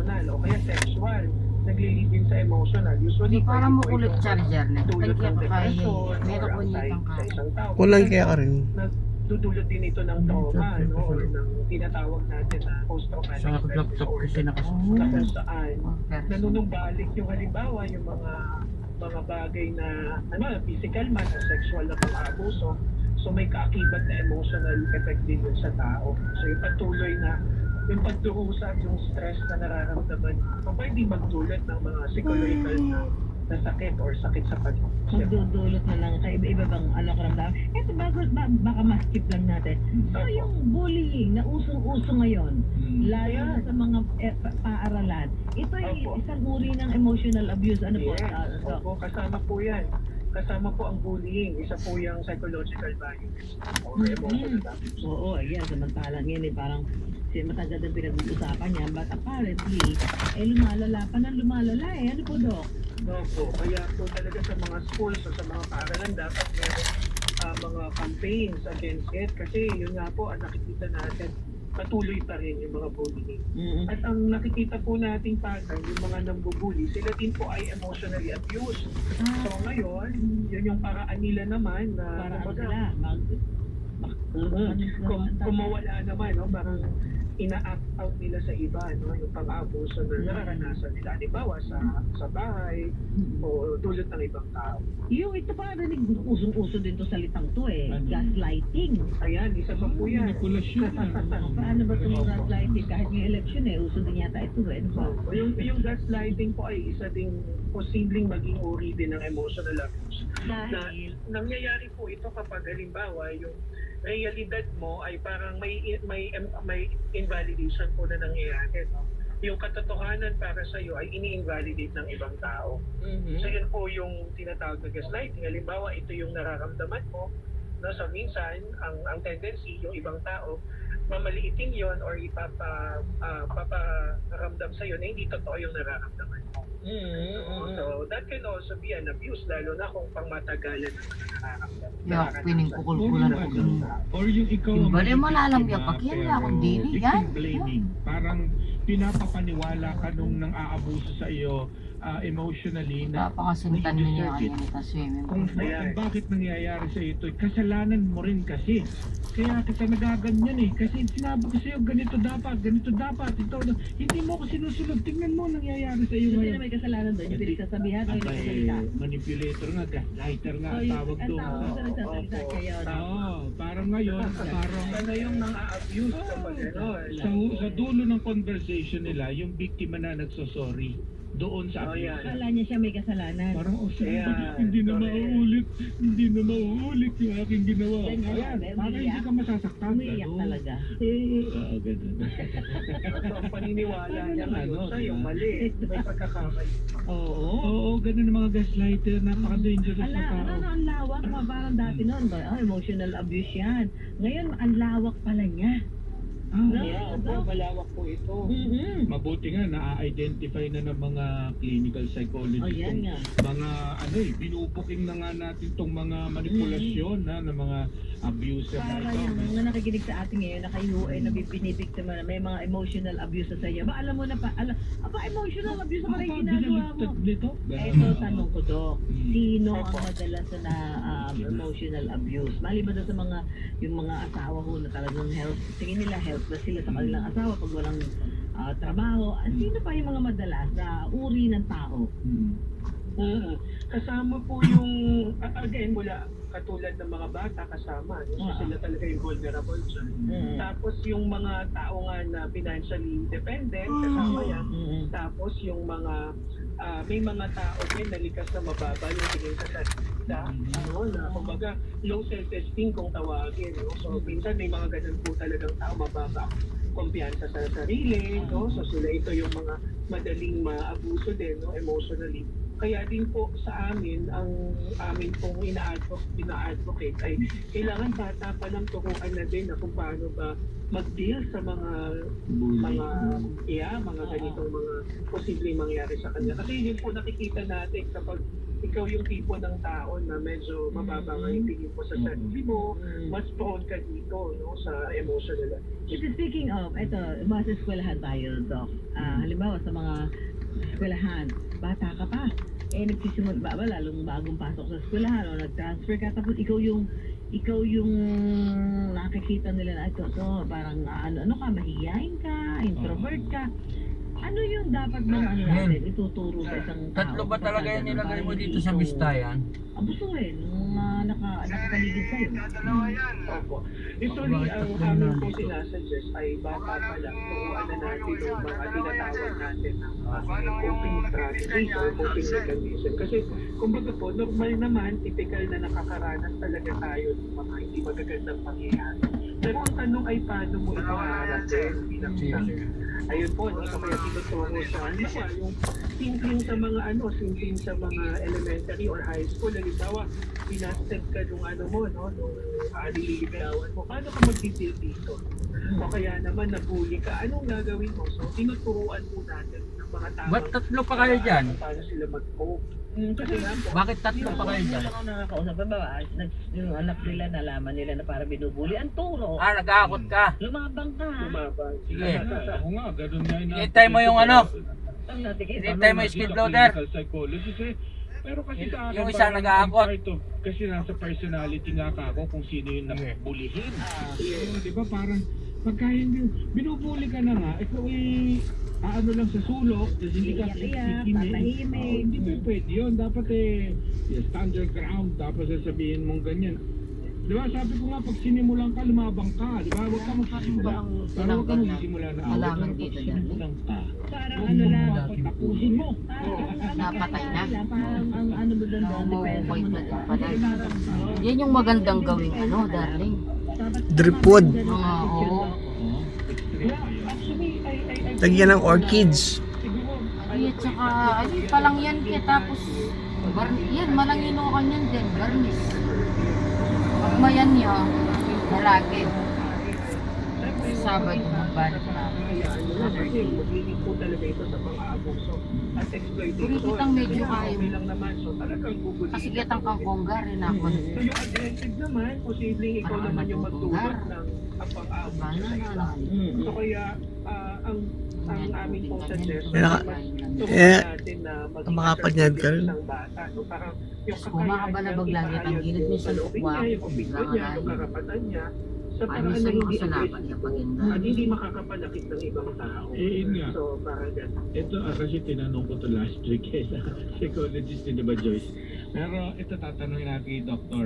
emotional o kaya sexual, nagli-lead din sa emotional. Usually, Di parang pwede po makulit itong charger na. dulot ng depression Meron or ko nitang anxiety sa ka. isang tao. Walang kaya ka rin. Nagdudulot din ito ng trauma, no? Or ng tinatawag natin na post-traumatic Sa stress laptop kasi disorder. nakasusunod. Na kung saan Person. nanunumbalik yung halimbawa, yung mga bagay na physical man o sexual na pang-abuso. So may kaakibat na emotional effect din yun sa tao. So yung patuloy na yung pagdurusa, yung stress na nararamdaman, pwede magdulot ng mga psychological na sakit or sakit sa pag-isip. Magdudulot na lang kaiba-iba bang karamdaman. Ito baka ma-skip lang natin. So yung bullying na usong-uso ngayon, lalo na sa mga paaralan, ito ay isang uri ng emotional abuse. Ano po? Opo, kasama po yan. Kasama po ang bullying. Isa po yung psychological violence or emotional abuse. Oo, ayan. Samantalang yan parang matagal na pinag-uusapan niya. But apparently, lumalala pa ng lumalala Ano po, Dok? Opo, kaya po talaga sa mga schools o sa mga paaralan dapat meron mga campaigns against it. Kasi yun nga po, ang nakikita natin, patuloy pa rin yung mga bullying. At ang nakikita po nating pattern, yung mga nambubully, sila din po ay emotionally abused. So ngayon, yun yung paraan nila naman na Para kung mawala naman, no, parang ina-act out nila sa iba, no, yung pang-abuso na nararanasan nila. Halimbawa sa bahay o dulot ng ibang tao. Yung ito pa narinig, usong-uso din to salitang to gaslighting. Ayan, isa pa po yan. Manipulasyon. Paano ba itong gaslighting? Kahit may election uso din yata ito Ano ba? Yung gaslighting po ay isa ding posibleng maging uri din ng emotional abuse. Dahil Nangyayari po ito kapag halimbawa yung realidad mo ay parang may invalidation po na nangyayari, no? Yung katotohanan para sa iyo ay ini-invalidate ng ibang tao. So yun po yung tinatawag na gaslighting. Halimbawa, ito yung nararamdaman mo, no? So minsan ang tendency yung ibang tao mamaliiting yon or ipaparamdam sa iyo na hindi totoo yung nararamdaman mo. So that can also be an abuse, lalo na kung pangmatagalan naman ang nararamdaman. Yak, pining-kukulkulan ko ganun. Or yung ikaw Yung bali mo lalam biktima, yan, pag yan pero akong dili, victim yan. blaming. Parang pinapapaniwala ka nung nang aabuso sa iyo emotionally na Napakasintan you niya deserve it. yan ita swimming Kung bakit nangyayari sa ito, kasalanan mo rin kasi. Kaya kita nagaganyan kasi sinabi ko sa'yo, ganito dapat, ito. Hindi mo ko sinusunod, tingnan mo nangyayari sa iyo sino ngayon. may kasalanan doon? Yung pinagsasabihan o yung Abay, nagsasalita? manipulator nga, gaslighter nga, O yung tawag ang doon. tawag sa nagsasalita kayo. Parang ngayon, parang Ano yung mga abuse kapag sa dulo ng conversation nila, yung biktima na nagsosorry doon sa abuse. Akala niya siya may kasalanan. Parang, Kaya, hindi na correct. mauulit yung aking ginawa. Ganyan, Ayan, sabi, parang hindi umiiyak. ka masasaktan. Umiiyak Ganun. talaga. Ganun. So, ang paniniwala niya ngayon sa yung mali, may pagkakamali. Oo, ganun ang mga gaslighter, napaka-dangerous na tao. Ang lawak, parang dati noon, emotional abuse yan. Ngayon, ang lawak pala niya. Yeah, malawak po ito. Mabuti nga na-identify na ng mga clinical psychologist yan nga. mga binubuking na nga natin tong mga manipulasyon ng mga abuser na Para ito. yung mga nakikinig sa atin ngayon na kayo ay nabibinibiktima na may mga emotional abuse sa iyo. Ba alam mo na pa, emotional abuse pa rin ginagawa mo. Dito? Eto, tanong ko, Dok. Sino ang madalas na emotional abuse? Maliban doon sa yung mga asawa ko na talagang tingin nila helpless sila sa kanilang asawa pag walang trabaho. Sino pa yung mga madalas na uri ng tao? Kasama po yung, again, mula katulad ng mga bata kasama. So sila talaga yung vulnerable dyan. Tapos yung mga tao nga na financially dependent, kasama yan. Tapos yung mga, may mga tao din na likas na mababa yung tingin sa sarili. Na kumbaga, low self-esteem kung tawagin. No? So minsan may mga ganun po talagang tao mababa kumpiyansa sa sarili. No? So sila ito yung mga madaling maabuso din, no? Emotionally. Kaya din po sa amin, ang amin pong ina-advocate ay kailangan bata pa lang turuan na din na kung paano ba mag-deal sa mga ganitong mga posibleng mangyari sa kanya. Kasi yun po nakikita natin kapag ikaw yung tipo ng tao na medyo mababa nga yung tingin mo sa sarili mo, mas prone ka dito, no, sa emotional abuse. Speaking of, ito, mas eskwelahan tayo, Doc. Halimbawa, halimbawa sa mga eskwelahan, bata ka pa, nagsisimula ba, lalong bagong pasok sa eskwelahan o nag-transfer ka, tapos ikaw yung nakikita nila na ito, parang ano ka, mahihayin ka, introvert ka. Ano yung dapat bang natin ituturo sa isang tao? Tatlo ba talaga yan nilagay mo dito sa bistayan? Abusuhin, nung nakapaligid sa'yo. Opo. Usually, ang amin po sinasuggest ay bata pa lang. Turuan na natin yung mga tinatawag natin ng coping strategies or coping mechanism. Kasi, kumbaga po, normal naman, typical na nakakaranas talaga tayo ng mga hindi magagandang pangyayari. Pero ang tanong ay paano mo ito haharapin bilang isang ayun po, no? So kaya tinuturo siya, yung simpleng sa mga simpleng sa mga elementary or high school, halimbawa, pinastep ka nung nung nililigawan mo, paano ka mag-deal dito? O kaya naman nabully ka, anong gagawin mo? So, tinuturuan po natin ng mga tao. Ba't tatlo pa kayo dyan? Paano sila mag-cope? Kasi nga po, Bakit tatlo pa kayo dyan? Ako nakakausap ba, yung anak nila, nalaman nila na para binubuli. Ang turo, Nag-aakot ka. lumabang ka. lumabang. Sige. Ako nga, ganun nga yung Hintay mo yung Tigil. Hintay mo yung skid loader. Psychologist eh. Pero kasi sa akin, Yung isa parang nag-aakot. ito, kasi nasa personality nga ako kung sino yung nabulihin. Di ba parang pagka hindi, binubuli ka na nga, ikaw lang sa sulok, hindi ka Iyak-iyak, kikinig. tatahimik. Hindi pa pwede yun. Dapat stand your ground, tapos sasabihin mong ganyan. Di ba sabi ko nga, pag sinimulan ka, lumabang ka. Di ba? Huwag ka magsisimula. Ang Pero huwag ka tinanggal na magsisimula na away. halaman Pero dito pag dyan. sinimulan ka, Parang huwag mo lang, dapat tapusin mo. Napatay na. Parang ang ano ba doon, depensa mo na. Pala. Yan yung magandang gawing darling. Dripwood. Mga oo. Actually, I Lagyan ng orchids. Ay, at saka, ay, palang yan kaya tapos, yan, malangino ka niyan din, garnish. Pag mayan niya, lalaki. Sabado, magbalik na. kasi magiging po talaga ito sa pang-aabuso at exploitation. Pero kitang medyo Kaya kaya okay mo. lang naman, so talagang gugulitin. Kasi kitang kang kongga rin ako. So yung aggressive naman, posibleng ikaw Parang naman yung magdulot natutulgar. ng pang-aabuso Paano sa na iba. So kaya, ang amin pong suggestion, Kaya mas turuan natin na maging makapanyad ka rin. ng bata. No? Parang yung Kumakabalagbag niyang lagi ang ipahayag gilid, yung minsan saloobin kuha, niya, yung opinion niya, yung kuha. karapatan niya, sa Ano paraan sa na iyo hindi sa laban aggressive niya paganda? at hindi makakapanakit ng ibang tao. Yun nga. So, parang gano'n. Ito kasi tinanong ko to last week sa psychologist ni Joyce. Pero ito tatanungin natin kay Dr.